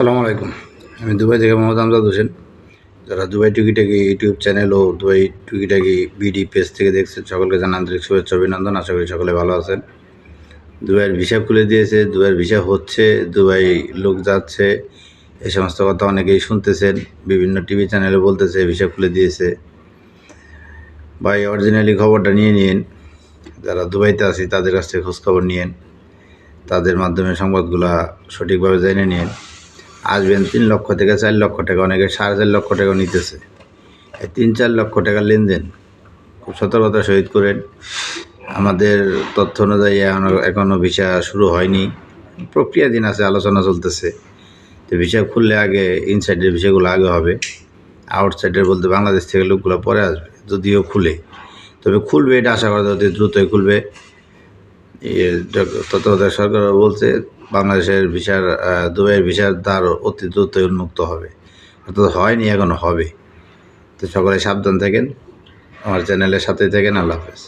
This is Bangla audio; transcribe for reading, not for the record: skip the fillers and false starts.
আসসালামু আলাইকুম। আমি দুবাই থেকে মোহাম্মদ আমজাদ হোসেন। যারা দুবাই টুকিটাকি ইউটিউব চ্যানেল ও দুবাই টুকিটাকি বিডি পেজ থেকে দেখছেন, সকলকে জানাই আন্তরিক শুভেচ্ছা অভিনন্দন। আশা করি সকলে ভালো আছেন। দুবাইয়ের ভিসা খুলে দিয়েছে, দুবাইয়ের ভিসা হচ্ছে, দুবাই লোক যাচ্ছে, এই সমস্ত কথা অনেকেই শুনতেছেন। বিভিন্ন টিভি চ্যানেলে বলতেছে ভিসা খুলে দিয়েছে। ভাই, অরিজিনালি খবরটা নিয়ে নিন। যারা দুবাইতে আছে তাদের কাছ থেকে খোঁজখবর নিয়েন, তাদের মাধ্যমে সংবাদগুলা সঠিকভাবে জেনে নিন। আসবেন 3 লক্ষ থেকে 4 লক্ষ টাকা, অনেকে 4.5 লক্ষ টাকাও নিতেছে। এই 3-4 লক্ষ টাকার লেনদেন খুব সতর্কতার সহিত করেন। আমাদের তথ্য অনুযায়ী এখনও ভিসা শুরু হয়নি, প্রক্রিয়াধীন আছে, আলোচনা চলতেছে। তো ভিসা খুললে আগে ইনসাইডের ভিসাগুলো আগে হবে, আউটসাইডের বলতে বাংলাদেশ থেকে লোকগুলো পরে আসবে, যদিও খুলে। তবে খুলবে, এটা আশা করা অতি দ্রুতই খুলবে। তত্ত্বাবধায়ক সরকার বলছে বাংলাদেশের ভিসার দুবাইয়ের ভিসার দ্বার অতি দ্রুতই উন্মুক্ত হবে, অর্থাৎ হয়নি, এখনও হবে। তো সকলে সাবধান থাকেন, আমার চ্যানেলের সাথেই থাকেন। আল্লাহ হাফেজ।